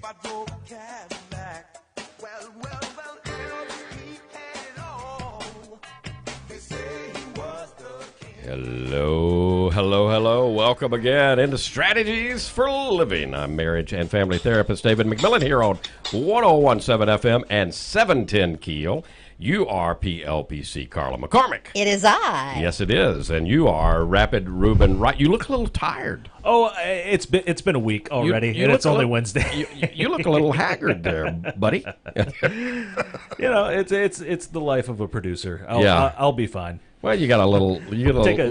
I drove a Cadillac. Well, he had it all. They say he was the king. Hello. Welcome again into Strategies for Living. I'm marriage and family therapist David McMillan here on 101.7 FM and 710 KEEL. You are PLPC Carla McCormick. It is I. Yes, it is. And you are Rapid Ruben Wright. You look a little tired. Oh, it's been a week already, and it's only Wednesday. You look a little haggard there, buddy. It's the life of a producer. I'll be fine. Well, you got a little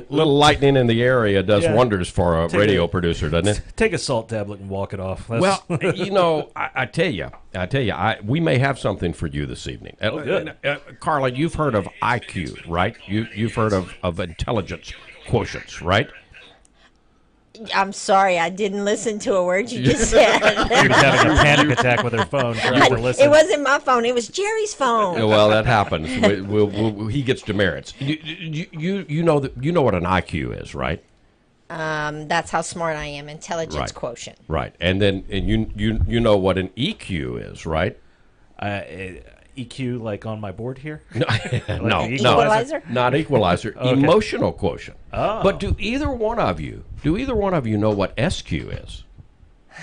lightning in the area does wonders for a radio producer, doesn't it? Take a salt tablet and walk it off. Well, I tell you, we may have something for you this evening. Good. Carla, you've heard of IQ, right? You've heard of intelligence quotients, right? I'm sorry, I didn't listen to a word you just said. She was having a panic attack with her phone trying to listen. It wasn't my phone, it was Jerry's phone. Well, that happens. He gets demerits. You know what an IQ is, right? That's how smart I am, intelligence quotient. Right. And you know what an EQ is, right? EQ, like on my board here? No. Equalizer? Not equalizer. Okay. Emotional quotient. Oh. But do either one of you know what SQ is?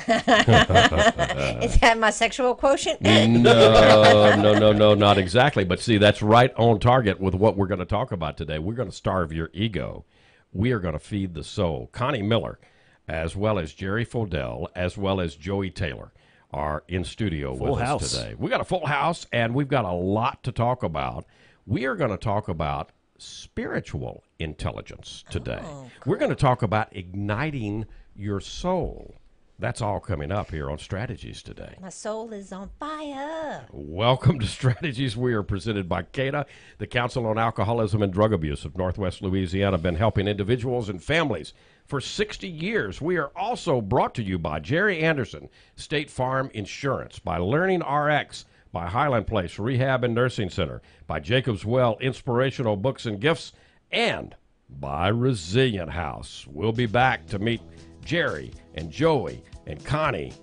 Is that my sexual quotient? No, not exactly. But see, that's right on target with what we're going to talk about today. We're going to starve your ego. We are going to feed the soul. Connie Miller, as well as Jerry Fodell, as well as Joey Taylor, are in studio with us today. We got a full house, and we've got a lot to talk about. We are going to talk about spiritual intelligence today. Oh, cool. We're going to talk about igniting your soul. That's all coming up here on Strategies today. My soul is on fire. Welcome to Strategies. We are presented by CADA, the Council on Alcoholism and Drug Abuse of Northwest Louisiana, been helping individuals and families for 60 years. We are also brought to you by Jerry Anderson, State Farm Insurance, by Learning RX, by Highland Place Rehab and Nursing Center, by Jacob's Well Inspirational Books and Gifts, and by Resilient House. We'll be back to meet Jerry and Joey and Connie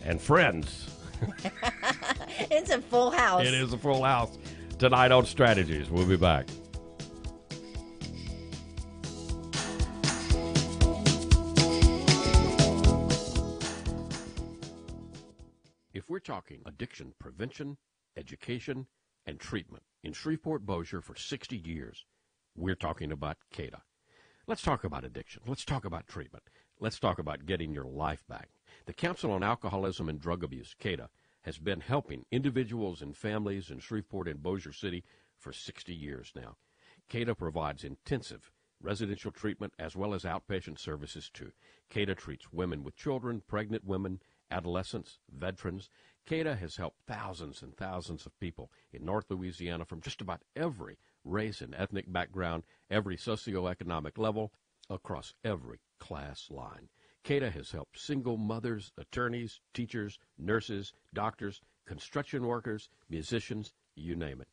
and friends. It's a full house. It is a full house tonight on Strategies. We'll be back. If we're talking addiction prevention, education, and treatment in Shreveport-Bossier for 60 years, we're talking about CADA. Let's talk about addiction. Let's talk about treatment. Let's talk about getting your life back. The Council on Alcoholism and Drug Abuse, CADA, has been helping individuals and families in Shreveport and Bossier City for 60 years now. CADA provides intensive residential treatment as well as outpatient services too. CADA treats women with children, pregnant women, adolescents, veterans. CADA has helped thousands and thousands of people in North Louisiana from just about every race and ethnic background, every socioeconomic level, across every class line. CADA has helped single mothers, attorneys, teachers, nurses, doctors, construction workers, musicians, you name it.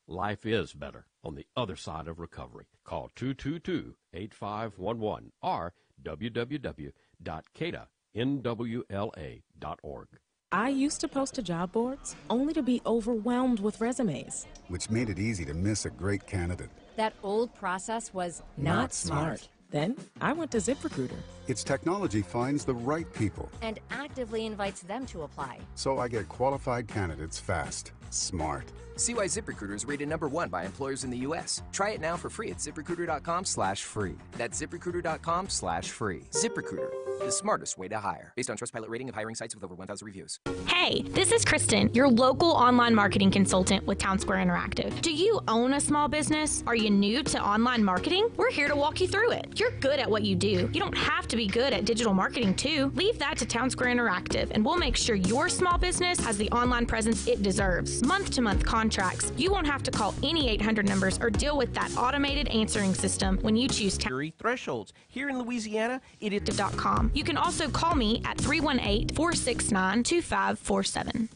Life is better on the other side of recovery. Call 222-8511 or www.cadanwla.org. I used to post to job boards only to be overwhelmed with resumes. Which made it easy to miss a great candidate. That old process was Not smart. Then I went to ZipRecruiter. Its technology finds the right people. and actively invites them to apply. So I get qualified candidates fast. Smart. See why ZipRecruiter is rated #1 by employers in the U.S. Try it now for free at ZipRecruiter.com/free. That's ZipRecruiter.com/free. ZipRecruiter, the smartest way to hire. Based on Trustpilot rating of hiring sites with over 1,000 reviews. Hey, this is Kristen, your local online marketing consultant with Town Square Interactive. Do you own a small business? Are you new to online marketing? We're here to walk you through it. You're good at what you do. You don't have to be good at digital marketing too. Leave that to Town Square Interactive and we'll make sure your small business has the online presence it deserves. Month-to-month contracts. You won't have to call any 800 numbers or deal with that automated answering system when you choose thresholds. Here in Louisiana, it is .com. You can also call me at 318-469-2547.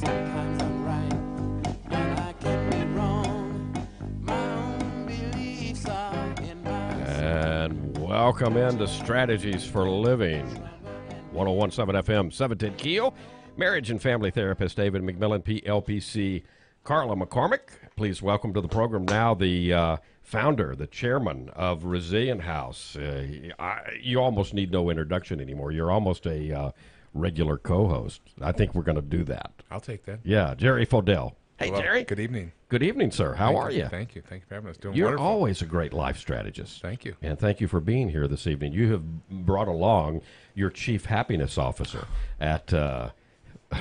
Sometimes I'm right, and I can be wrong. My own beliefs Welcome into Strategies for Living. 101.7 FM, 710 KEEL. Marriage and family therapist David McMillan, PLPC. Carla McCormick, please welcome to the program now the founder, the chairman of Resilient House. You almost need no introduction anymore. You're almost a regular co-host. I think we're going to do that. I'll take that. Yeah, Jerry Fodell. Hey, Hello. Jerry. Good evening. Good evening, sir. How are you? Thank you. Thank you for having us. Doing You're wonderful. always a great life strategist. Thank you. And thank you for being here this evening. You have brought along your chief happiness officer at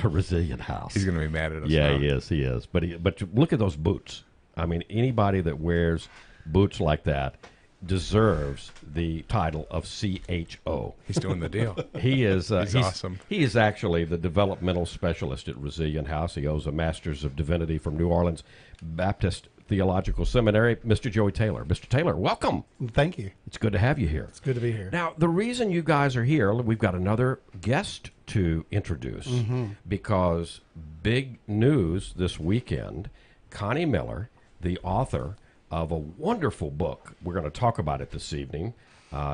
Resilient House. He's going to be mad at us. Yeah, now. he is. But look at those boots. I mean, anybody that wears boots like that deserves the title of CHO. He's doing the deal. He is. He's awesome. He is actually the developmental specialist at Resilient House. He owes a Master's of Divinity from New Orleans Baptist Theological Seminary. Mr. Joey Taylor. Mr. Taylor, welcome. Thank you. It's good to have you here. It's good to be here. Now, the reason you guys are here, we've got another guest to introduce because big news this weekend. Connie Miller, the author of a wonderful book. We're going to talk about it this evening,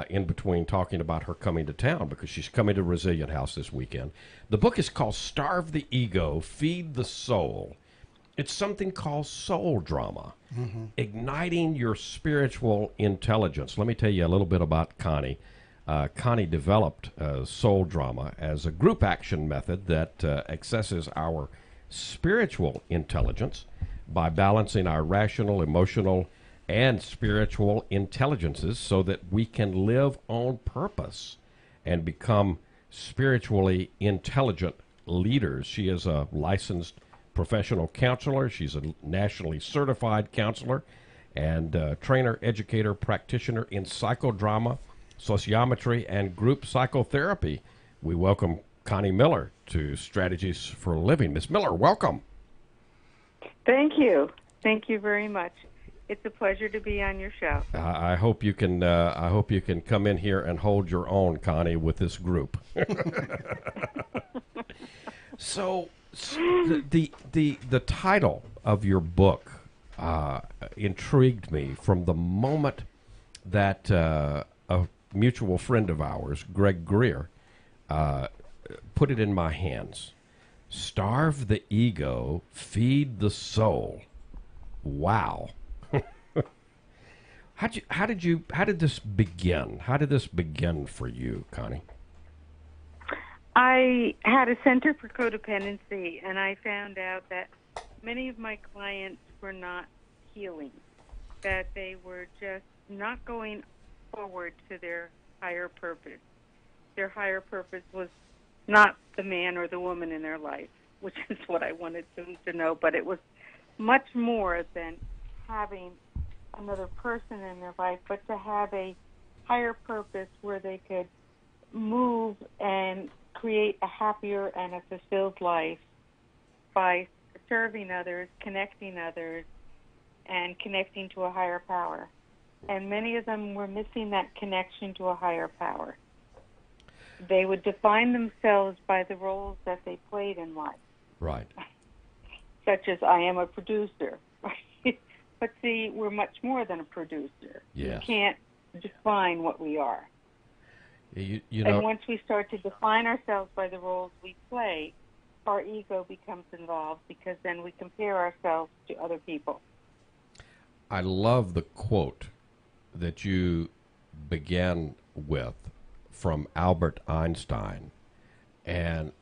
in between talking about her coming to town because she's coming to Resilient House this weekend. The book is called Starve the Ego, Feed the Soul. It's something called soul drama, igniting your spiritual intelligence. Let me tell you a little bit about Connie. Connie developed soul drama as a group action method that accesses our spiritual intelligence by balancing our rational, emotional, and spiritual intelligences so that we can live on purpose and become spiritually intelligent leaders. She is a licensed professional counselor. She's a nationally certified counselor and trainer, educator, practitioner in psychodrama, sociometry, and group psychotherapy. We welcome Connie Miller to Strategies for Living. Ms. Miller, welcome. Thank you. Thank you very much. It's a pleasure to be on your show. I hope you can. I hope you can come in here and hold your own, Connie, with this group. So, the title of your book intrigued me from the moment that a mutual friend of ours, Greg Greer, put it in my hands. Starve the ego, feed the soul. Wow. How did this begin? How did this begin for you, Connie? I had a center for codependency, and I found out that many of my clients were not healing, that they were just not going forward to their higher purpose. Their higher purpose was not the man or the woman in their life, which is what I wanted them to know, but it was much more than having another person in their life, but to have a higher purpose where they could move and create a happier and a fulfilled life by serving others, and connecting to a higher power. And many of them were missing that connection to a higher power. They would define themselves by the roles that they played in life. Right. Such as, I am a producer. But see, we're much more than a producer. Yes. We can't define what we are. You know, and once we start to define ourselves by the roles we play, our ego becomes involved because then we compare ourselves to other people. I love the quote that you began with from Albert Einstein, and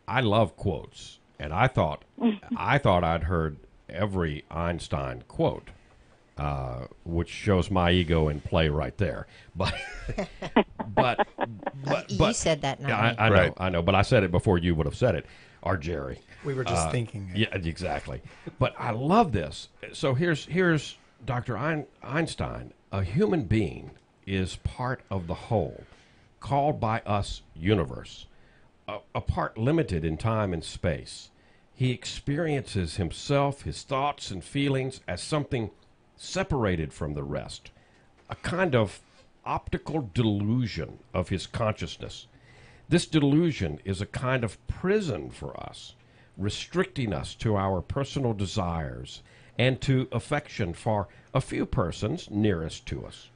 I love quotes, and I thought I'd heard every Einstein quote, which shows my ego in play right there. But you said that, not me. I know, but I said it before you would have said it, or Jerry. We were just thinking it. Yeah, exactly. But I love this. So here's Dr. Einstein. A human being is part of the whole, called by us universe, a part limited in time and space. He experiences himself, his thoughts and feelings as something separated from the rest, a kind of optical delusion of his consciousness. This delusion is a kind of prison for us, restricting us to our personal desires and to affection for a few persons nearest to us.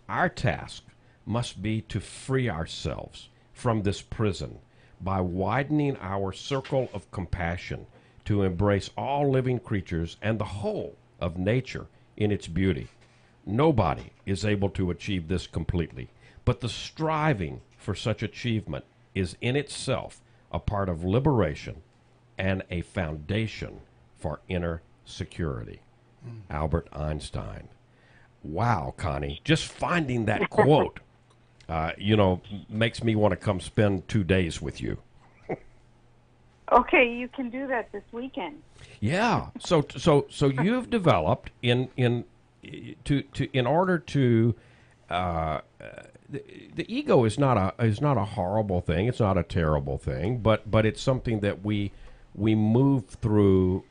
Our task must be to free ourselves from this prison by widening our circle of compassion to embrace all living creatures and the whole of nature in its beauty. Nobody is able to achieve this completely, but the striving for such achievement is in itself a part of liberation and a foundation for inner security. Albert Einstein. Wow, Connie, just finding that quote, makes me want to come spend 2 days with you. Okay, you can do that this weekend. Yeah. So you've developed in order to the ego is not a horrible thing. It's not a terrible thing, but it's something that we move through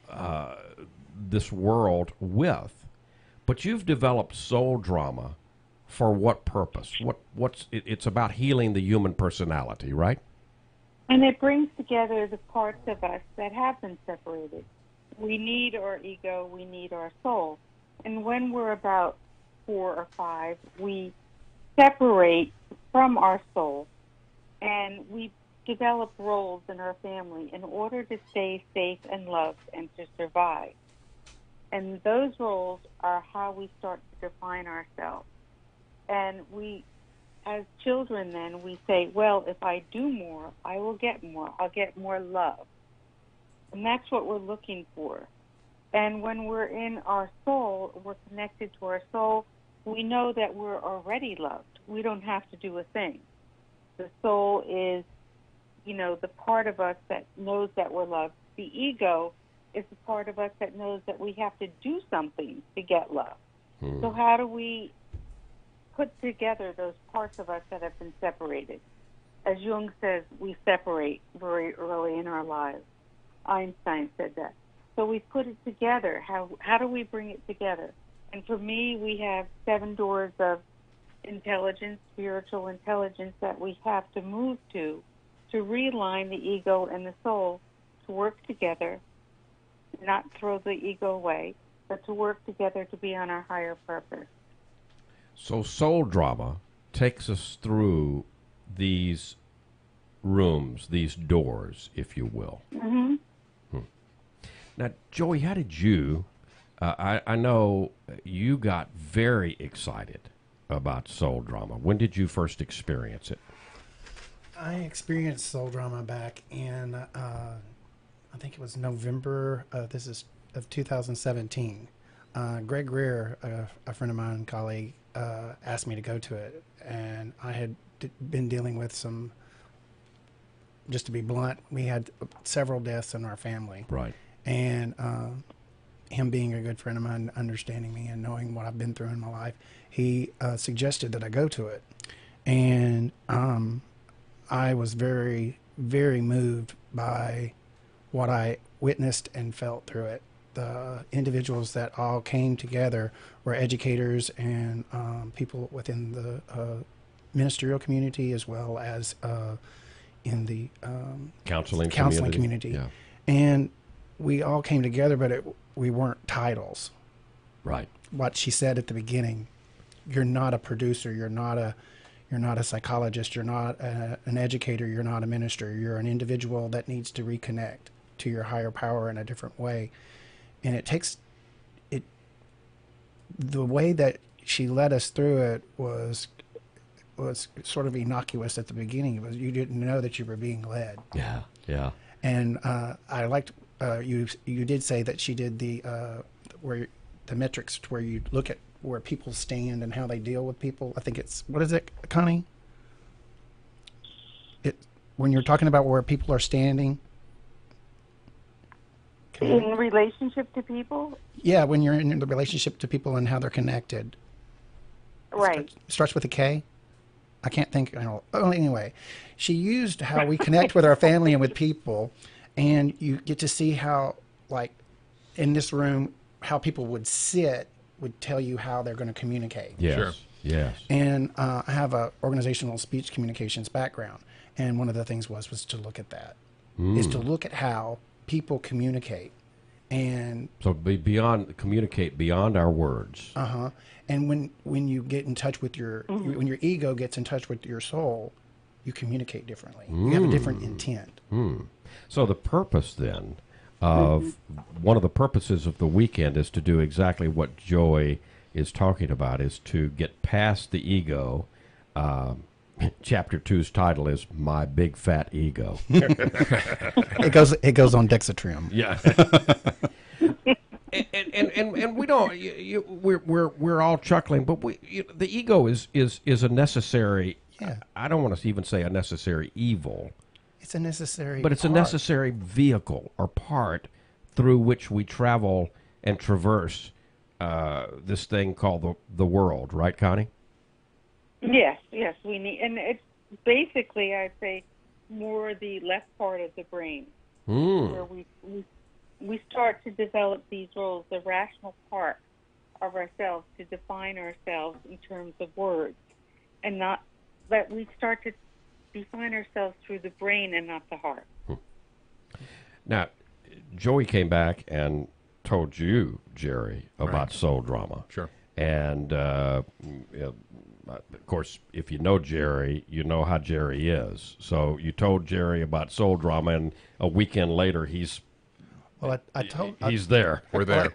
this world with. But you've developed soul drama for what purpose? It's about healing the human personality, right? And it brings together the parts of us that have been separated. We need our ego, we need our soul. And when we're about 4 or 5, we separate from our soul, and we develop roles in our family in order to stay safe and loved and to survive. And those roles are how we start to define ourselves. And we, as children then, we say, well, if I do more, I will get more. I'll get more love. And that's what we're looking for. And when we're in our soul, we're connected to our soul, we know that we're already loved. We don't have to do a thing. The soul is, the part of us that knows that we're loved. The ego is the part of us that knows that we have to do something to get love. So how do we put together those parts of us that have been separated? As Jung says, we separate very early in our lives. Einstein said that. So we put it together. How do we bring it together? And for me, we have 7 doors of intelligence, spiritual intelligence that we have to move to realign the ego and the soul to work together, not throw the ego away, but to work together to be on our higher purpose. So soul drama takes us through these rooms, these doors, if you will. Mm-hmm. Now, Joey, how did you... I know you got very excited about soul drama. When did you first experience it? I experienced soul drama back in, I think it was November, of 2017. Greg Greer, a friend of mine, colleague, asked me to go to it. And I had been dealing with some, just to be blunt, we had several deaths in our family. Right. And him being a good friend of mine, understanding me and knowing what I've been through in my life, he suggested that I go to it. And I was very, very moved by what I witnessed and felt through it. The individuals that all came together were educators and people within the ministerial community, as well as in the counseling community. Yeah. And we all came together, but we weren't titles. Right. What she said at the beginning, you're not a producer, you're not a psychologist, you're not an educator, you're not a minister, you're an individual that needs to reconnect to your higher power in a different way. And the way that she led us through it was sort of innocuous at the beginning. It was, you didn't know that you were being led. Yeah, yeah. And I liked, you did say that she did the metrics where you look at where people stand and how they deal with people. I think it's, what is it, Connie? When you're talking about where people are standing. In relationship to people? Yeah, when you're in the relationship to people and how they're connected. Right. Starts with a K? I can't think. Anyway, she used how we connect with our family and with people, and you get to see how, like, in this room, how people would sit would tell you how they're going to communicate. Yes. Sure. Yes. And I have a organizational speech communications background, and one of the things was to look at that, is to look at how people communicate And so communicate beyond our words. And when you get in touch with when your ego gets in touch with your soul, you communicate differently. You have a different intent. So the purpose then of one of the purposes of the weekend is to do exactly what Joy is talking about, is to get past the ego. Chapter 2's title is My Big Fat Ego. It goes on Dexatrim. Yeah. and we don't. We're all chuckling, but the ego is a necessary. Yeah. I don't want to even say a necessary evil. It's a necessary. But it's a necessary vehicle or part through which we travel and traverse this thing called the world, right, Connie? Yes, we need, and it's basically, I'd say, more the left part of the brain, where we start to develop these roles, the rational part of ourselves, to define ourselves in terms of words, and not that we start to define ourselves through the brain and not the heart. Now, Joey came back and told you, Jerry, about soul drama. Sure. And of course, if you know Jerry, you know how Jerry is. So you told Jerry about soul drama, and a weekend later, he's there. We're there.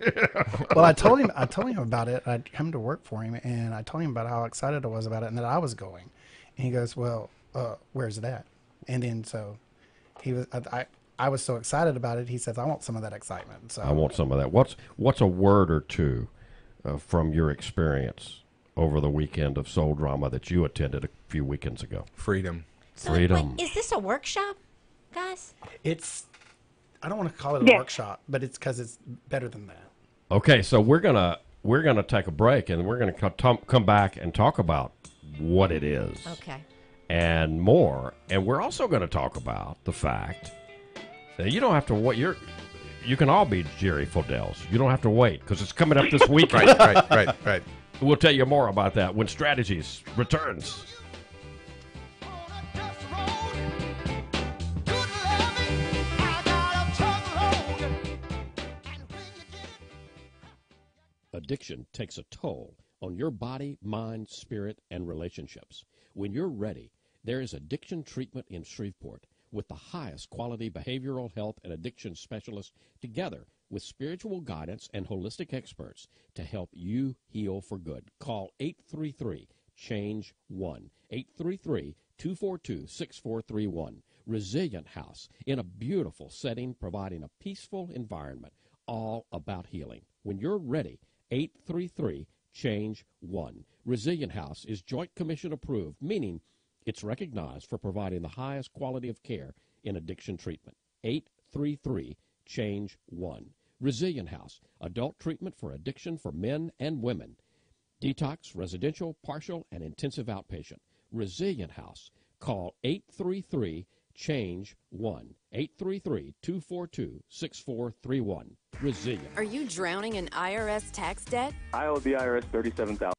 Well, I told him about it. I'd come to work for him, and I told him about how excited I was about it and that I was going. And he goes, "Well, where's that?" And then so he was. I was so excited about it. He says, "I want some of that excitement." So I want some of that. What's a word or two from your experience over the weekend of soul drama that you attended a few weekends ago? Freedom. So, Freedom. Wait, is this a workshop, guys? I don't want to call it a workshop, but it's because it's better than that. Okay, so we're gonna take a break, and we're gonna come back and talk about what it is. Okay. And more, and we're also going to talk about the fact that you don't have to wait. You can all be Jerry Fodels. You don't have to wait because it's coming up this weekend. Right. We'll tell you more about that when Strategies returns. Addiction takes a toll on your body, mind, spirit, and relationships. When you're ready, there is addiction treatment in Shreveport with the highest quality behavioral health and addiction specialists together with spiritual guidance and holistic experts to help you heal for good. Call 833-CHANGE-1, 833-242-6431. Resilient House, in a beautiful setting, providing a peaceful environment, all about healing. When you're ready, 833-CHANGE-1. Resilient House is Joint Commission approved, meaning it's recognized for providing the highest quality of care in addiction treatment. 833-CHANGE-1. Resilient House, adult treatment for addiction for men and women. Detox, residential, partial, and intensive outpatient. Resilient House. Call 833-CHANGE-1. 833-242-6431. Resilient. Are you drowning in IRS tax debt? I owe the IRS $37,000.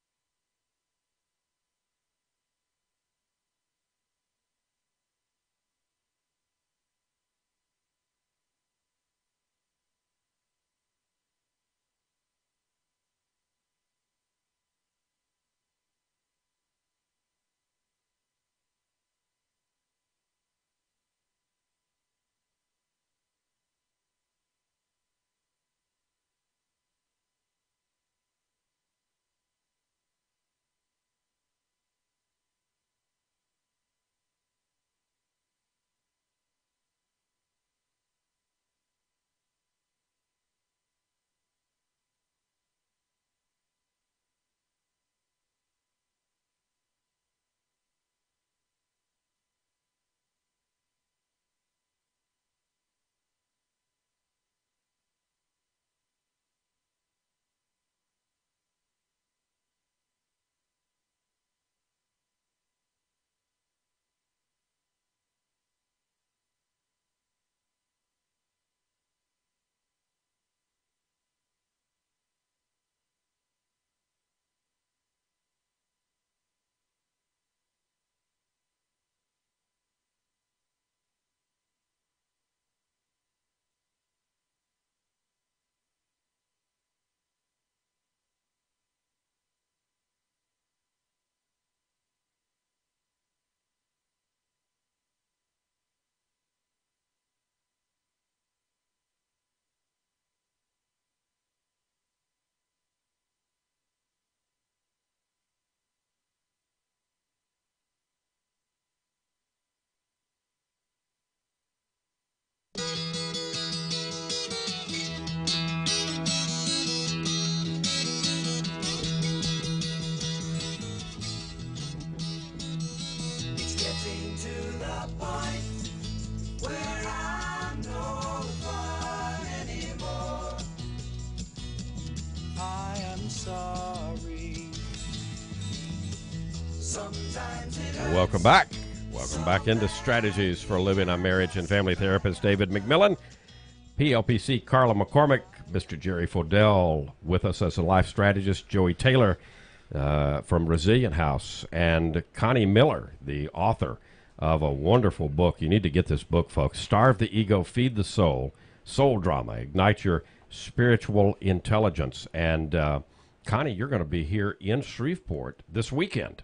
getting to the point where I'm no fun anymore. I am sorry. Sometimes it hurts. Welcome back. Welcome back into Strategies for Living. I'm marriage and family therapist David McMillan. PLPC Carla McCormick, Mr. Jerry Fodell with us as a life strategist, Joey Taylor from Resilient House, and Connie Miller, the author of a wonderful book. You need to get this book, folks. Starve the Ego, Feed the Soul, Soul Drama, Ignite Your Spiritual Intelligence. And Connie, you're going to be here in Shreveport this weekend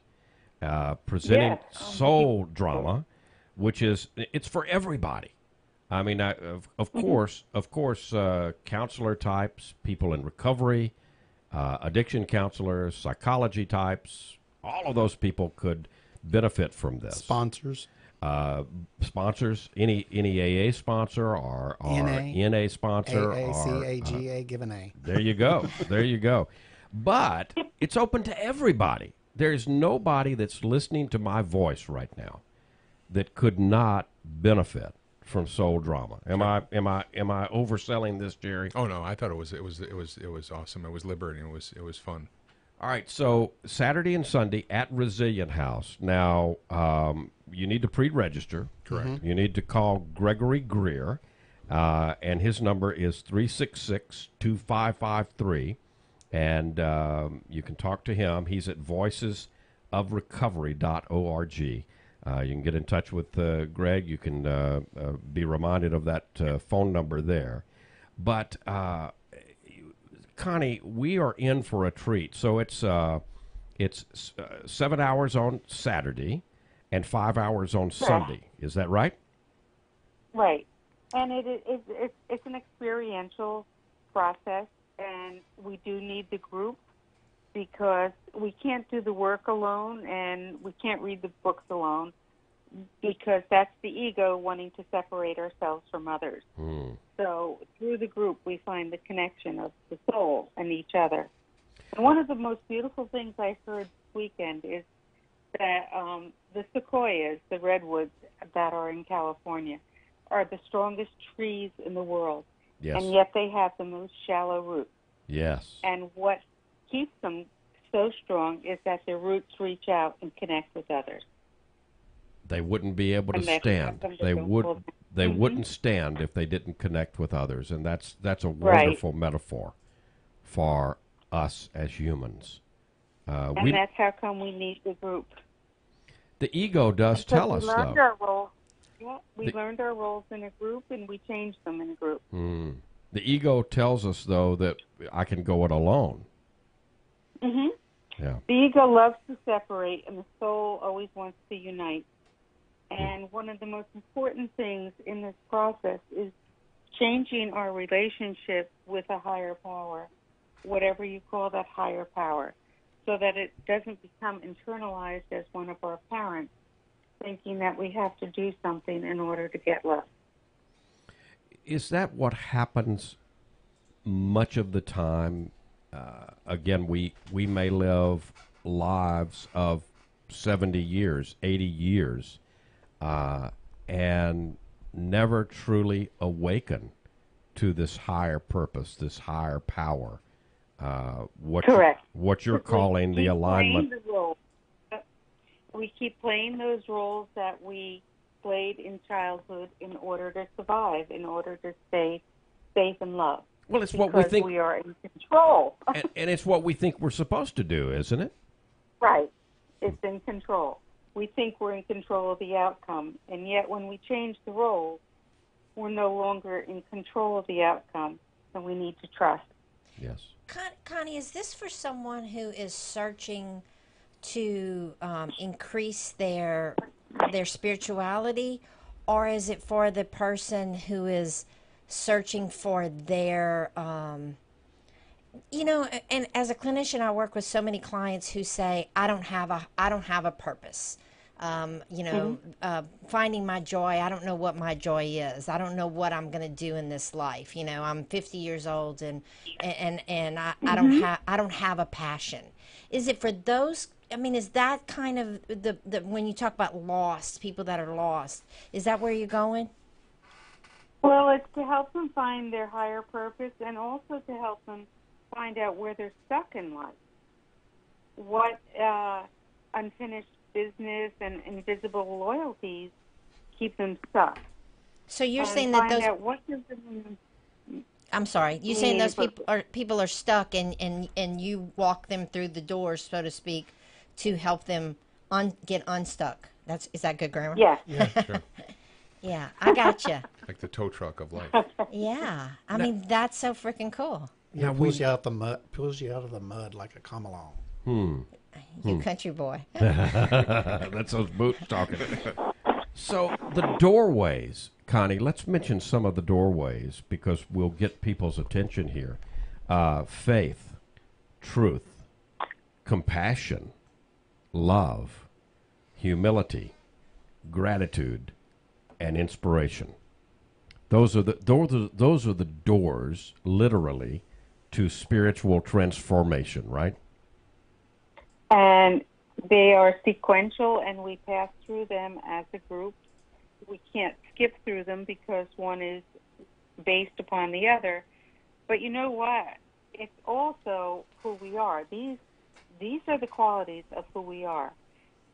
presenting Soul Drama, which is, it's for everybody. I mean, of course, counselor types, people in recovery, addiction counselors, psychology types, all of those people could benefit from this. Sponsors, any AA sponsor or NA sponsor, AACAGA, give an A. There you go, there you go. But it's open to everybody. There's nobody that's listening to my voice right now that could not benefit from Soul Drama. Am I overselling this, Jerry? Oh no, I thought it was awesome. It was liberating. It was fun. All right, so Saturday and Sunday at Resilient House. Now, you need to pre-register. Correct. Mm-hmm. You need to call Gregory Greer, and his number is 366-2553, and you can talk to him. He's at voicesofrecovery.org. You can get in touch with Greg. You can be reminded of that phone number there. But, Connie, we are in for a treat. So it's 7 hours on Saturday and 5 hours on Sunday. Is that right? Right. And it's an experiential process, and we do need the group because we can't do the work alone and we can't read the books alone because that's the ego wanting to separate ourselves from others. So through the group, we find the connection of the soul and each other. And one of the most beautiful things I heard this weekend is that the sequoias, the redwoods that are in California, are the strongest trees in the world. Yes. And yet they have the most shallow roots. Yes. And what keeps them so strong is that their roots reach out and connect with others. They wouldn't be able to stand. They wouldn't stand if they didn't connect with others, and that's a wonderful metaphor for us as humans. And that's how come we need the group. The ego does tell us, though. We learned our roles in a group, and we changed them in a group. The ego tells us, though, that I can go it alone. Mm-hmm. Yeah. The ego loves to separate, and the soul always wants to unite. And one of the most important things in this process is changing our relationship with a higher power, whatever you call that higher power, so that it doesn't become internalized as one of our parents, thinking that we have to do something in order to get love. Is that what happens much of the time? Again, we may live lives of 70 years, 80 years, and never truly awaken to this higher purpose, this higher power. Correct. What you're calling the alignment. We keep playing those roles that we played in childhood in order to survive, in order to stay safe and loved. Well, it's what we think. We are in control. and it's what we think we're supposed to do, isn't it? Right. It's in control. We think we're in control of the outcome, and yet when we change the roles, we're no longer in control of the outcome, and we need to trust. Yes. Connie, is this for someone who is searching to increase their spirituality, or is it for the person who is searching for their and as a clinician, I work with so many clients who say, I don't have a purpose. Finding my joy. I don't know what my joy is. I don't know what I'm going to do in this life. I'm 50 years old and I don't have a passion. Is it for those I mean, is that kind of the when you talk about lost, people that are lost, is that where you're going? Well, it's to help them find their higher purpose and also to help them find out where they're stuck in life. What unfinished business and invisible loyalties keep them stuck. So you're and saying that find those... out what gives them I'm sorry. You're saying those purpose. people are stuck, and you walk them through the doors, so to speak, to help them get unstuck. Is that good grammar? Yeah. Yeah, sure. Yeah, I gotcha. Like the tow truck of life. Yeah, I mean that's so freaking cool. Yeah, pulls you out of the mud like a come along. You country boy. That's those boots talking. So the doorways, Connie, let's mention some of the doorways because we'll get people's attention here. Faith, truth, compassion, love, humility, gratitude, and inspiration. Those are the doors, literally, to spiritual transformation, right? And they are sequential, and we pass through them as a group. We can't skip through them because one is based upon the other. But you know what? It's also who we are. These are the qualities of who we are.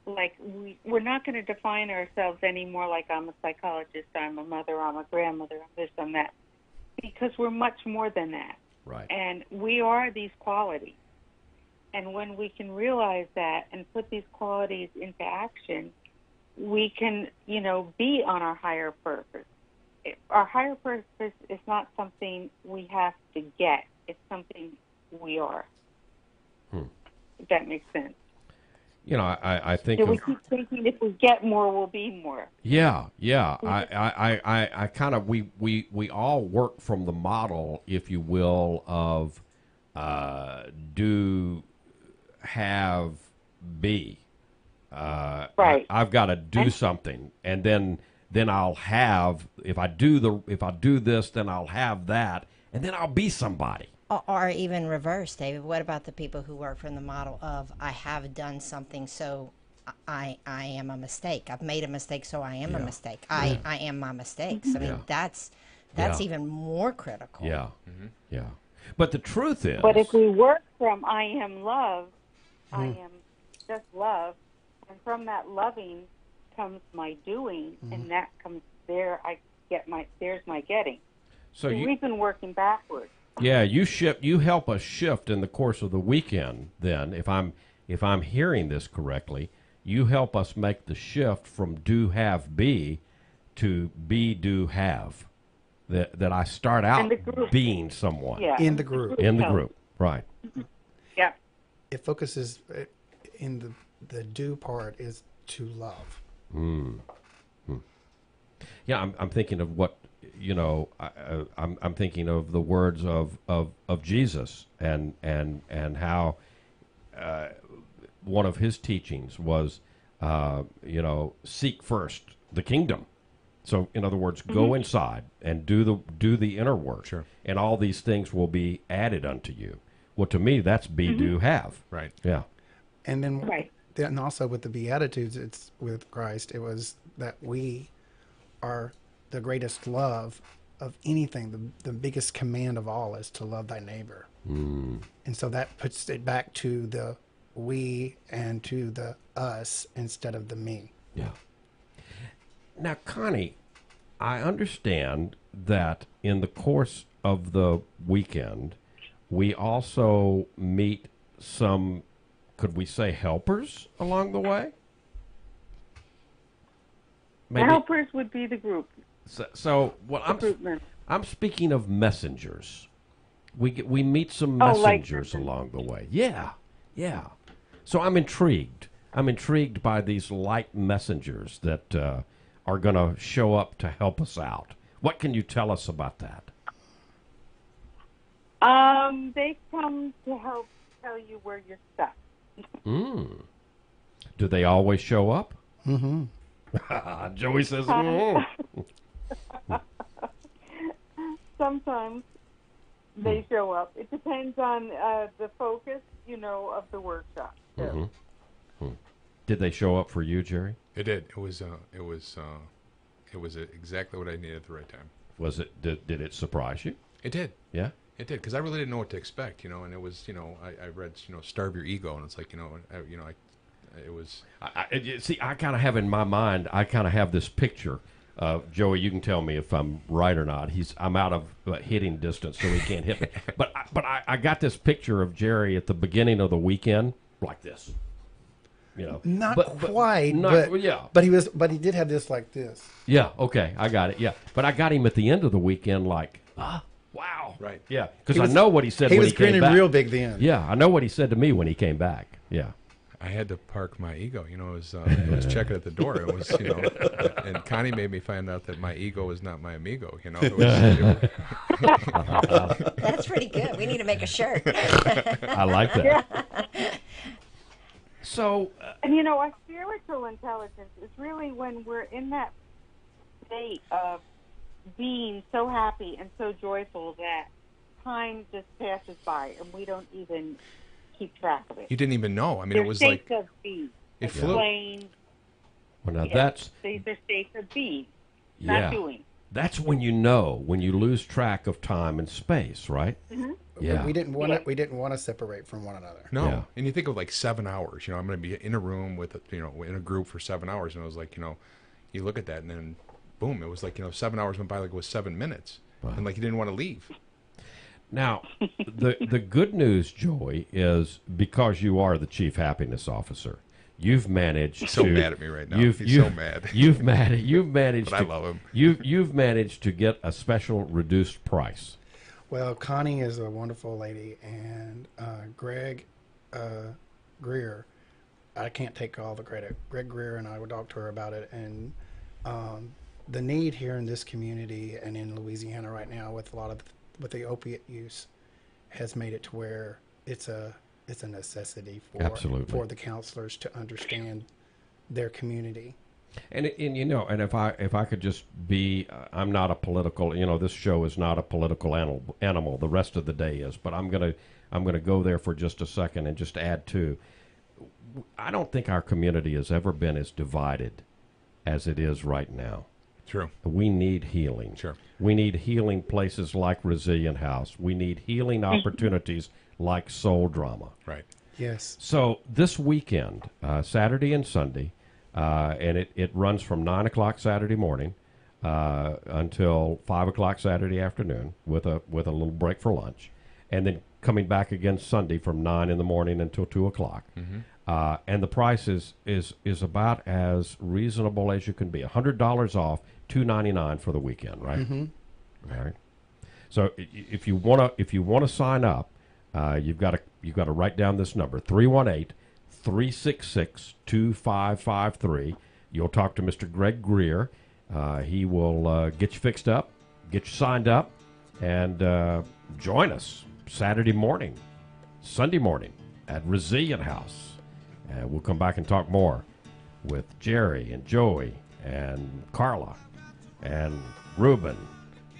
Like, we're not going to define ourselves anymore like I'm a psychologist, I'm a mother, I'm a grandmother, I'm this, I'm that. Because we're much more than that. Right. And we are these qualities. And when we can realize that and put these qualities into action, we can, be on our higher purpose. Our higher purpose is not something we have to get. It's something we are. If that makes sense. I think. So we keep thinking if we get more, we'll be more. Yeah. I kind of we all work from the model, if you will, of do, have, be. Right. I've got to do something, and then I'll have. If I do this, then I'll have that, and then I'll be somebody. Or even reverse, David. What about the people who work from the model of I have done something, so I am a mistake. I've made a mistake, so I am a mistake. I am my mistakes. I mean, that's even more critical. Yeah, yeah. But the truth is... But if we work from I am love, I am just love, and from that loving comes my doing, and that comes there, there's my getting. So we've been working backwards. Yeah, you help us shift in the course of the weekend. Then, if I'm hearing this correctly, you help us make the shift from do, have, be to be, do, have. That I start out being someone. Yeah. In the group. In the group, right. Yeah. It focuses in the do part is to love. Yeah, I'm thinking of what, I'm thinking of the words of Jesus and how one of his teachings was, seek first the kingdom. So, in other words, go inside and do the inner work, and all these things will be added unto you. Well, to me, that's be, do, have. Right. Yeah. And then also with the Beatitudes, it's with Christ, it was that we are the greatest love of anything. The biggest command of all is to love thy neighbor. And so that puts it back to the we and to the us instead of the me. Yeah. Now, Connie, I understand that in the course of the weekend, we also meet some, could we say, helpers along the way? Maybe. Helpers would be the group. So what I'm speaking of messengers. We meet some messengers along the way. Yeah. So I'm intrigued. I'm intrigued by these light messengers that are going to show up to help us out. What can you tell us about that? They come to help tell you where you're stuck. Do they always show up? Mm-hmm. Joey says, Sometimes they show up. It depends on the focus, of the workshop. Did they show up for you, Jerry? It did. It was exactly what I needed at the right time. Was it? Did it surprise you? It did. Yeah. It did, because I really didn't know what to expect, and it was, I read, starve your ego, and it's like, it was. See, I kind of have in my mind, I kind of have this picture. Joey, you can tell me if I'm right or not. I'm out of hitting distance, so he can't hit me. But I got this picture of Jerry at the beginning of the weekend like this. Not quite, yeah. But he did have this like this. Yeah. Okay, I got it. Yeah, but I got him at the end of the weekend like, wow. Right. Yeah, because I know what he said. He when was he came grinning back. real big then. Yeah, I know what he said to me when he came back. Yeah. I had to park my ego. It was checking at the door. It was, and Connie made me find out that my ego is not my amigo. That's pretty good. We need to make a shirt. I like that. So, and our spiritual intelligence is really when we're in that state of being so happy and so joyful that time just passes by and we don't even keep track of it. You didn't even know. I mean, They're it was states like of being. it flew. Playing. Well, now They're states of being, not doing. That's when you lose track of time and space, right? Mm-hmm. Yeah. We didn't want to separate from one another. No, Yeah. and you think of like 7 hours. I'm going to be in a room with in a group for 7 hours, and it was like you look at that, and then boom, it was like 7 hours went by like it was 7 minutes, and like you didn't want to leave. Now, the good news, Joey, is because you are the chief happiness officer, you've managed. He's so mad at me right now. He's so mad. You've managed. But I love him. You've managed to get a special reduced price. Well, Connie is a wonderful lady, and Greg Greer, I can't take all the credit. Greg Greer and I would talk to her about it, and the need here in this community and in Louisiana right now with the opiate use has made it to where it's a necessity for the counselors to understand their community. And if I could just be, I'm not a political, this show is not a political animal. The rest of the day is, but I'm gonna go there for just a second and just add to. I don't think our community has ever been as divided as it is right now. True. We need healing. Sure. We need healing places like Resilient House. We need healing opportunities like Soul Drama. Right. Yes. So this weekend, Saturday and Sunday, and it runs from 9 o'clock Saturday morning until 5 o'clock Saturday afternoon with a little break for lunch, and then coming back again Sunday from 9 in the morning until 2 o'clock. Mm-hmm. And the price is about as reasonable as you can be. $100 off, $2.99 for the weekend, right? Mm-hmm. All right. So if you wanna sign up, you've got to write down this number 318-366-2553. You'll talk to Mr. Greg Greer. He will get you fixed up, get you signed up, and join us Saturday morning, Sunday morning at Resilient House. We'll come back and talk more with Jerry and Joey and Carla and Ruben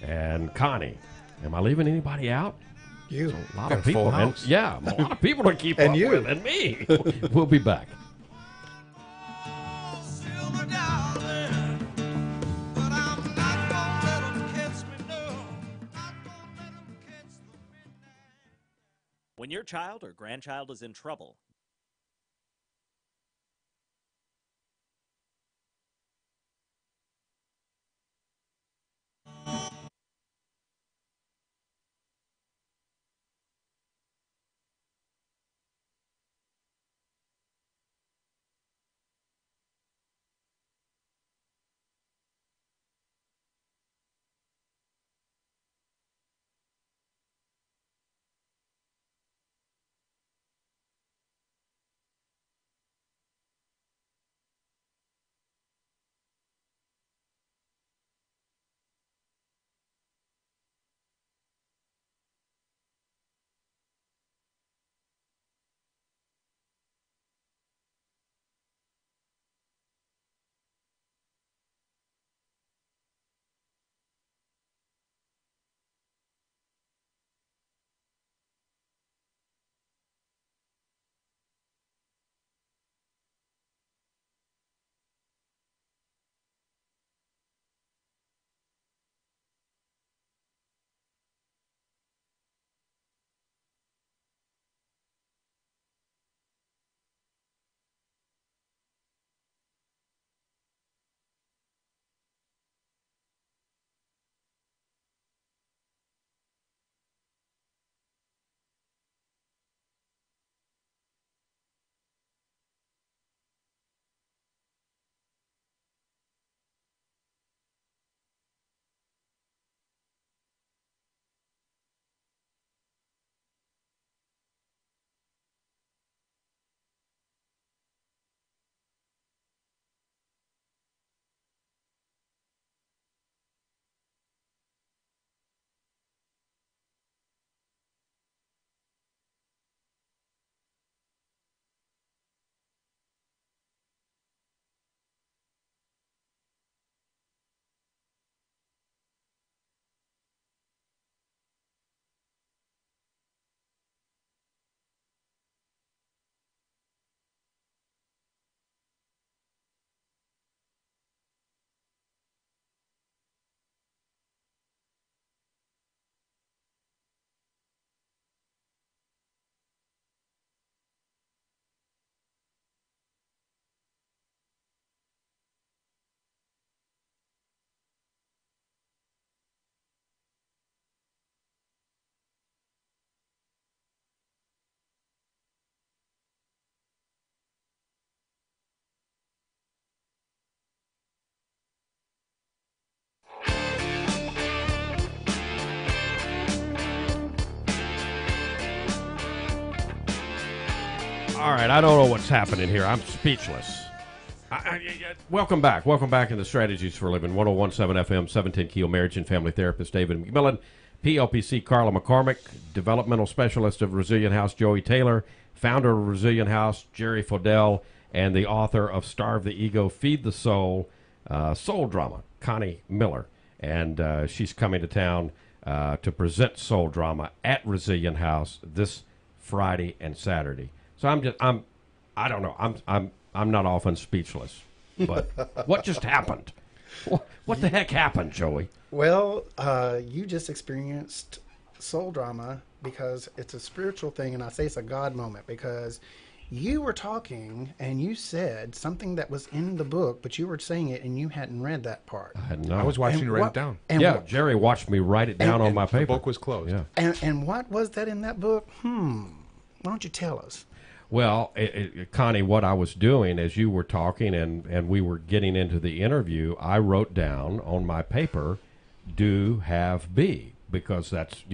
and Connie. Am I leaving anybody out? You. A lot Got of a people. full house. Yeah, a lot of people to keep And up you. with, and me. We'll be back. Silver darling, but I'm not gonna let 'em catch me, no. Not gonna let 'em catch the midnight. When your child or grandchild is in trouble, All right, I don't know what's happening here. I'm speechless. Welcome back. Welcome back in the Strategies for Living. 101.7 FM, 710 KEEL, marriage and family therapist David McMillan, PLPC Carla McCormick, developmental specialist of Resilient House Joey Taylor, founder of Resilient House Jerry Fodell, and the author of Starve the Ego, Feed the Soul, soul drama, Connie Miller. And she's coming to town to present soul drama at Resilient House this Friday and Saturday. So I don't know. I'm not often speechless, but what just happened? What the heck happened, Joey? Well, you just experienced soul drama because it's a spiritual thing, and I say it's a God moment because you were talking and you said something that was in the book, but you were saying it and you hadn't read that part. I had not. I was watching you write it down. Jerry watched me write it down on my paper. The book was closed. Yeah. And what was that in that book? Why don't you tell us? Well, Connie, what I was doing as you were talking and we were getting into the interview, I wrote down on my paper, do, have, be, because that's,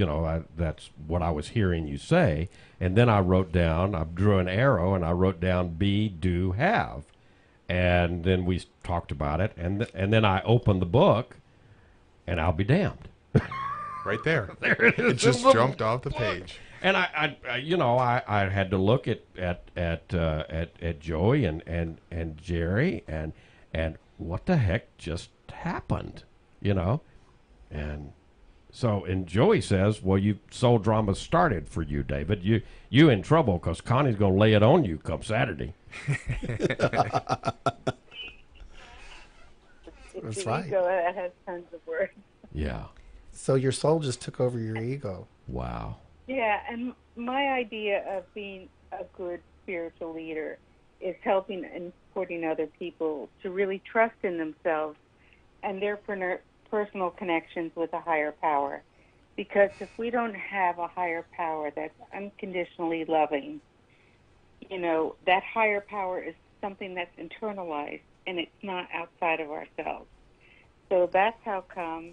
that's what I was hearing you say. And then I drew an arrow and I wrote down be, do, have. And then we talked about it. And then I opened the book and I'll be damned. Right there. There it is. It just jumped off the page. And I had to look at Joey and Jerry and what the heck just happened, and so Joey says, well, soul drama started for you, David. You in trouble because Connie's gonna lay it on you come Saturday. That's right. Ego that has tons of words. Yeah. So your soul just took over your ego. Wow. Yeah, and my idea of being a good spiritual leader is helping and supporting other people to really trust in themselves and their personal connections with a higher power. Because if we don't have a higher power that's unconditionally loving, that higher power is something that's internalized and it's not outside of ourselves. So that's how come,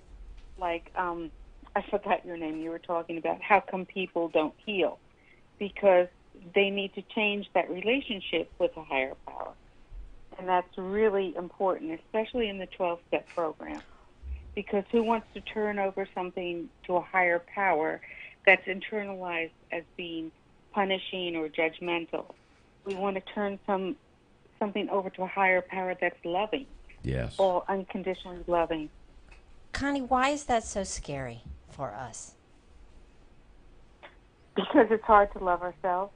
I forgot your name. You were talking about how come people don't heal, because they need to change that relationship with a higher power. And that's really important, especially in the 12-step program, because who wants to turn over something to a higher power that's internalized as being punishing or judgmental? We want to turn something over to a higher power that's loving. Yes. Or unconditionally loving. Connie, why is that so scary for us? Because it's hard to love ourselves.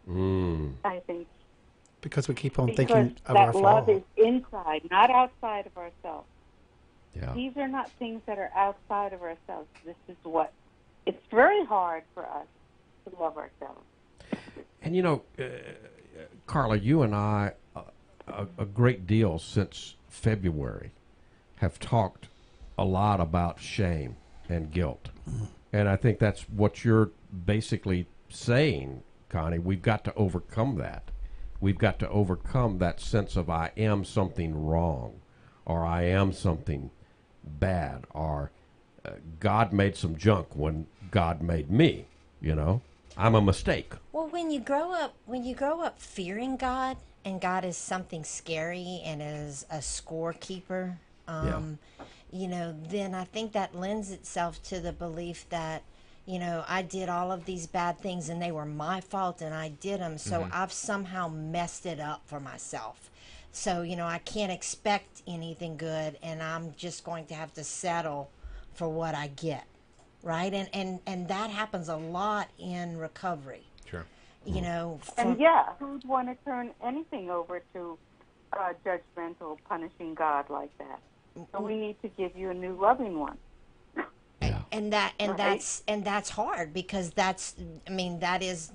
I think. Because we keep on thinking of that our fall. love is inside, not outside of ourselves. Yeah. These are not things that are outside of ourselves. This is what, it's very hard for us to love ourselves. And Carla, you and I, a great deal since February, have talked a lot about shame and guilt. And I think that's what you're basically saying, Connie. We've got to overcome that. We've got to overcome that sense of I am something wrong, or I am something bad, or God made some junk when God made me, I'm a mistake. Well, when you grow up fearing God, and God is something scary and is a scorekeeper, then I think that lends itself to the belief that, I did all of these bad things and they were my fault and I did them, so I've somehow messed it up for myself. So, I can't expect anything good and I'm just going to have to settle for what I get, right? And that happens a lot in recovery. Sure. And who'd want to turn anything over to a judgmental, punishing God like that? So we need to give you a new loving one. And that's hard, because that is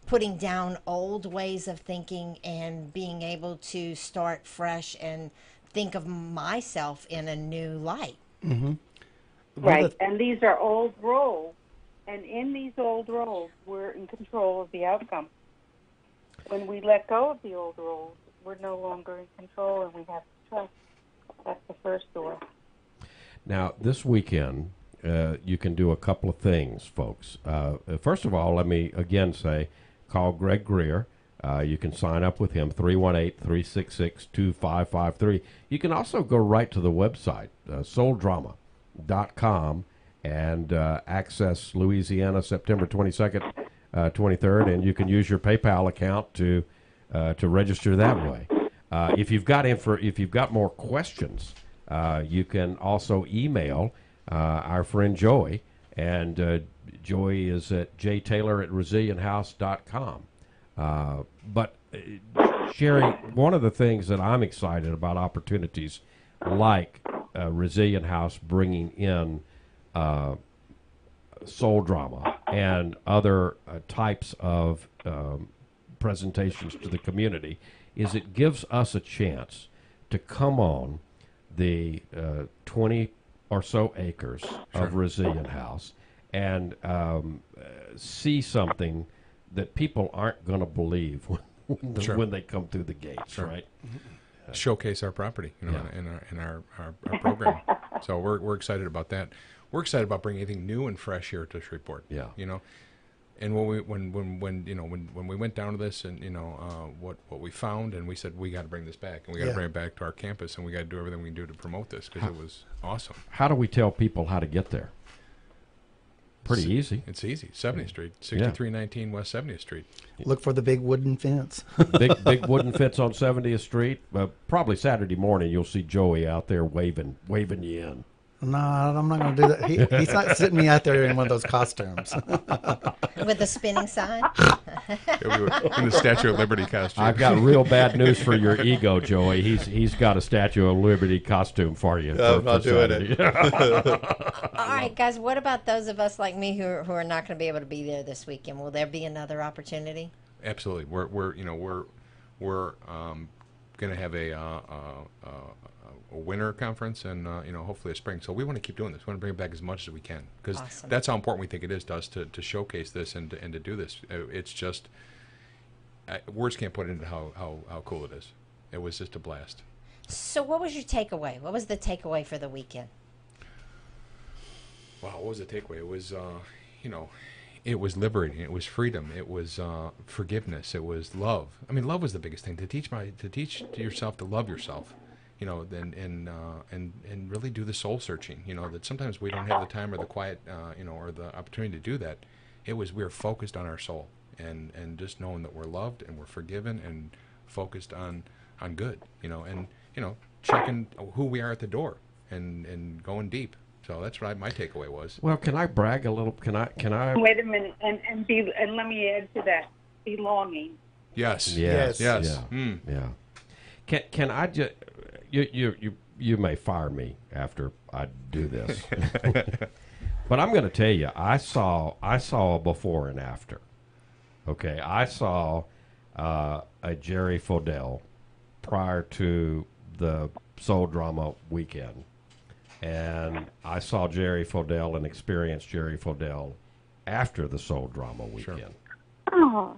putting down old ways of thinking and being able to start fresh and think of myself in a new light. Mm-hmm. Right, and these are old roles, and in these old roles, we're in control of the outcome. When we let go of the old roles, we're no longer in control, and we have to trust. That's the first door. Now, this weekend, you can do a couple of things, folks. First of all, let me again say, call Greg Greer, You can sign up with him, 318-366-2553. You can also go right to the website, souldrama.com, and access Louisiana September 22nd, 23rd, and you can use your PayPal account to register that way. If you've got more questions, you can also email our friend Joey, and Joey is at jtaylor@resilienthouse.com. But Sherry, one of the things that I'm excited about opportunities like Resilient House bringing in soul drama and other types of presentations to the community is it gives us a chance to come on the 20 or so acres of Resilient House and see something that people aren't going to believe when they come through the gates, right? Showcase our property, in our program. So we're excited about that. We're excited about bringing anything new and fresh here to Shreveport. Yeah. And when we went down to this, and what we found, and we said we got to bring this back, and we got to bring it back to our campus, and we got to do everything we can do to promote this because it was awesome. How do we tell people how to get there? Pretty easy. It's easy. 70th Street, 6319 West 70th Street. Look for the big wooden fence. big wooden fence on 70th Street. Probably Saturday morning you'll see Joey out there waving you in. No, I'm not going to do that. He's not sitting me out there in one of those costumes. With the spinning sign? In the Statue of Liberty costume. I've got real bad news for your ego, Joey. He's got a Statue of Liberty costume for you. I'm not doing it. All right, guys, what about those of us like me who are not going to be able to be there this weekend? Will there be another opportunity? Absolutely. We're going to have a winter conference and hopefully a spring. So we want to keep doing this. We want to bring it back as much as we can because that's how important we think it is to us to showcase this and to do this. It's just words can't put into how cool it is. It was just a blast. So what was your takeaway? What was the takeaway for the weekend? Wow, what was the takeaway? It was it was liberating. It was freedom. It was forgiveness. It was love. I mean, love was the biggest thing. To teach yourself to love yourself. And really do the soul searching. That sometimes we don't have the time or the quiet, or the opportunity to do that. We were focused on our soul and just knowing that we're loved and we're forgiven and focused on good. And checking who we are at the door and going deep. So that's what my takeaway was. Well, can I brag a little? Can I? Wait a minute, and let me add to that, belonging. Yes. Yeah. Can I just? You may fire me after I do this, but I'm going to tell you, I saw a before and after. Okay, I saw a Jerry Fodell prior to the Soul Drama weekend, and I saw Jerry Fodell and experienced Jerry Fodell after the Soul Drama weekend. Oh.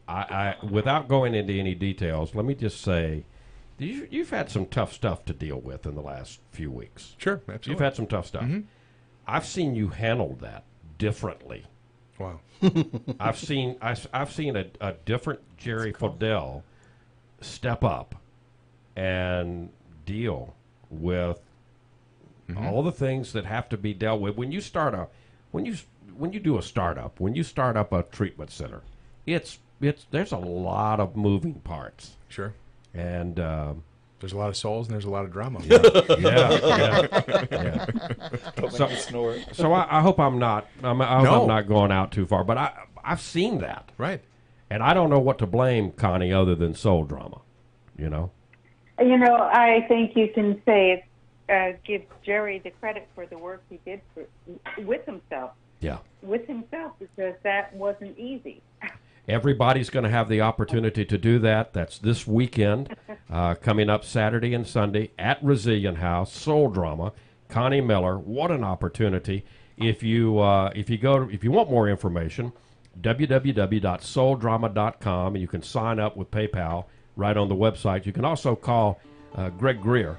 I without going into any details, let me just say. You've had some tough stuff to deal with in the last few weeks. Sure, absolutely. You've had some tough stuff. Mm-hmm. I've seen you handle that differently. Wow. I've seen a different Jerry Fodell step up and deal with all the things that have to be dealt with when you start when you do a startup, when you start up a treatment center. There's a lot of moving parts. Sure. And there's a lot of souls and there's a lot of drama. Yeah. So I hope I'm not. I'm not going out too far. But I've seen that. Right. And I don't know what to blame Connie other than soul drama. I think you can say give Jerry the credit for the work he did with himself. Yeah. With himself, because that wasn't easy. Everybody's going to have the opportunity to do that. That's this weekend, coming up Saturday and Sunday at Resilient House, Soul Drama, Connie Miller. What an opportunity! If you want more information, www.souldrama.com, and you can sign up with PayPal right on the website. You can also call Greg Greer,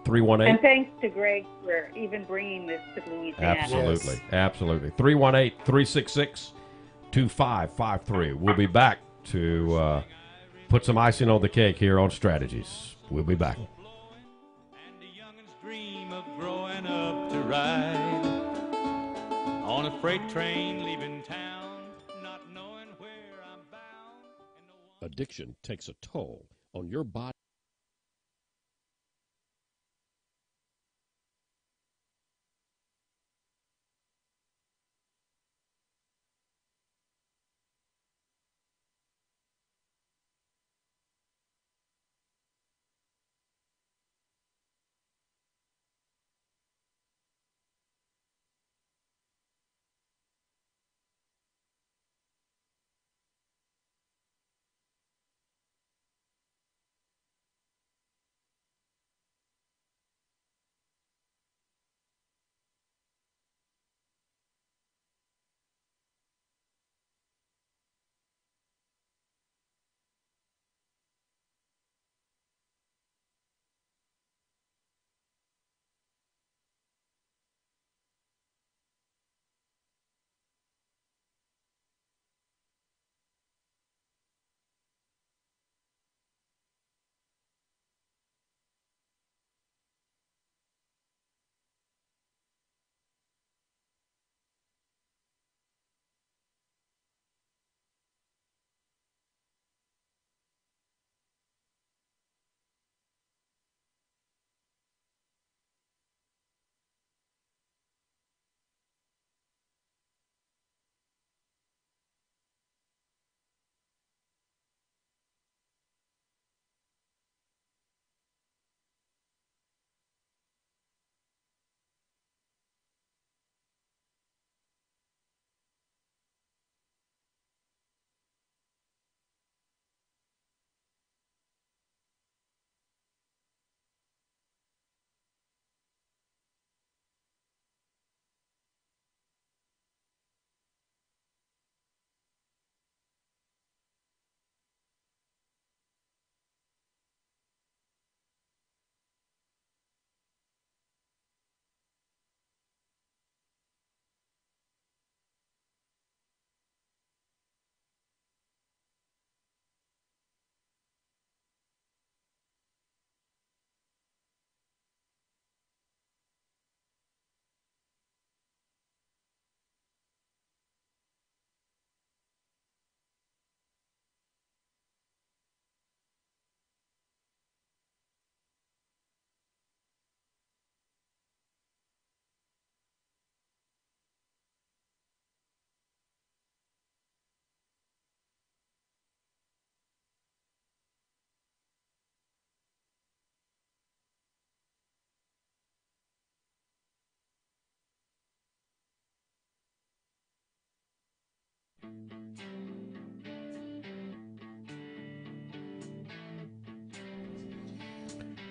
318. And thanks to Greg for even bringing this to Louisiana. Absolutely. 318-366-2553. We'll be back to put some icing on the cake here on Strategies. We'll be back. Dream of growing up to ride on a freight train leaving town, not knowing where I'm bound. Addiction takes a toll on your body.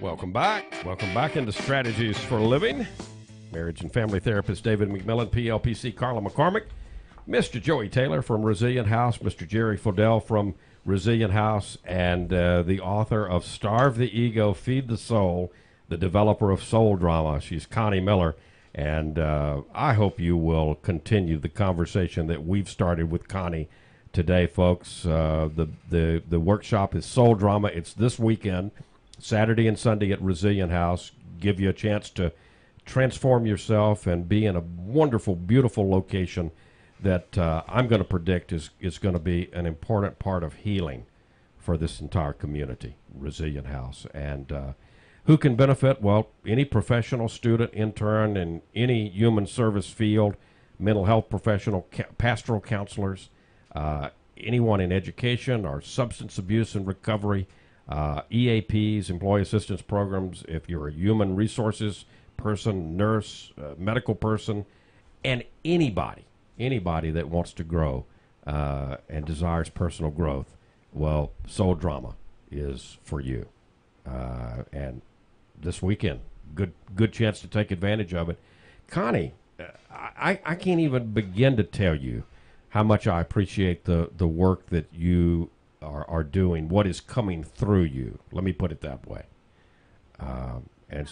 Welcome back. Welcome back into Strategies for Living. Marriage and family therapist David McMillan, PLPC Carla McCormick, Mr. Joey Taylor from Resilient House, Mr. Jerry Fodell from Resilient House, and the author of Starve the Ego, Feed the Soul, the developer of Soul Drama. She's Connie Miller, and I hope you will continue the conversation that we've started with Connie today, folks. The workshop is Soul Drama. It's this weekend, Saturday and Sunday at Resilient House. Give you a chance to transform yourself and be in a wonderful, beautiful location that I'm going to predict is going to be an important part of healing for this entire community, Resilient House. And who can benefit? Well, any professional, student, intern, in any human service field, mental health professional, pastoral counselors, anyone in education or substance abuse and recovery, EAPs, employee assistance programs, if you're a human resources person, nurse, medical person, and anybody that wants to grow and desires personal growth, well, Soul Drama is for you. And this weekend, good chance to take advantage of it. Connie, I can't even begin to tell you how much I appreciate the work that you are doing, what is coming through you. Let me put it that way. And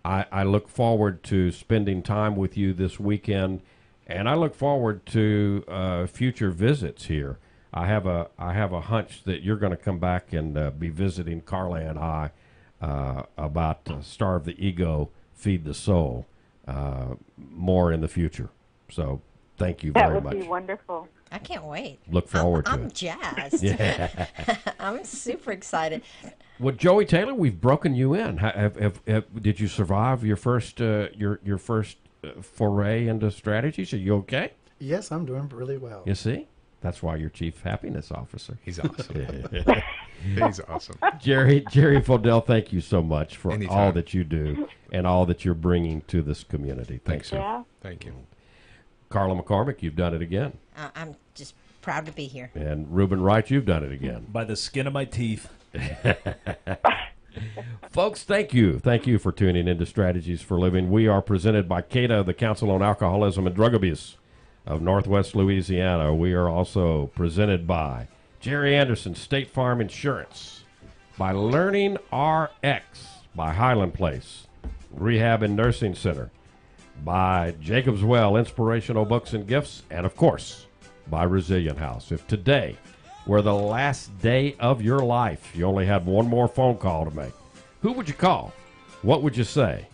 I look forward to spending time with you this weekend, and I look forward to future visits here. I have a hunch that you're going to come back and be visiting Carla and I about Starve the Ego, Feed the Soul more in the future. So thank you very much. That would be wonderful. I can't wait. Look forward to it. I'm jazzed. Yeah. I'm super excited. Well, Joey Taylor, we've broken you in. Did you survive your first your first foray into strategies? Are you okay? Yes, I'm doing really well. You see? That's why you're Chief Happiness Officer. He's awesome. He's awesome. Jerry Fodell, thank you so much for Anytime. all that you do and all that you're bringing to this community. Thanks, sir. Yeah. Thank you. Carla McCormick, you've done it again. I'm just proud to be here. And Reuben Wright, you've done it again. By the skin of my teeth. Folks, thank you. Thank you for tuning into Strategies for Living. We are presented by CADA, the Council on Alcoholism and Drug Abuse of Northwest Louisiana. We are also presented by Jerry Anderson State Farm Insurance, by Learning RX, by Highland Place Rehab and Nursing Center, by Jacob's Well Inspirational Books and Gifts, and of course, by Resilient House. If today were the last day of your life, you only had one more phone call to make, who would you call? What would you say?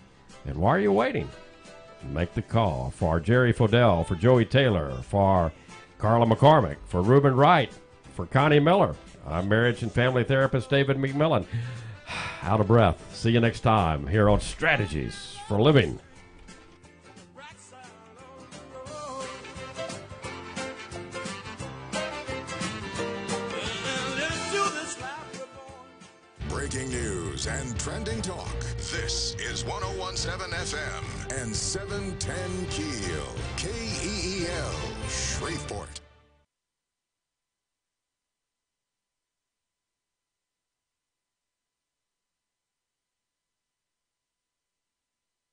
And why are you waiting? Make the call. For Jerry Fodell, for Joey Taylor, for Carla McCormick, for Reuben Wright, for Connie Miller. I'm marriage and family therapist David McMillan. Out of breath. See you next time here on Strategies for Living. Breaking news and trending talk. This is 101.7 FM and 710 KEEL. KEEL, Shreveport.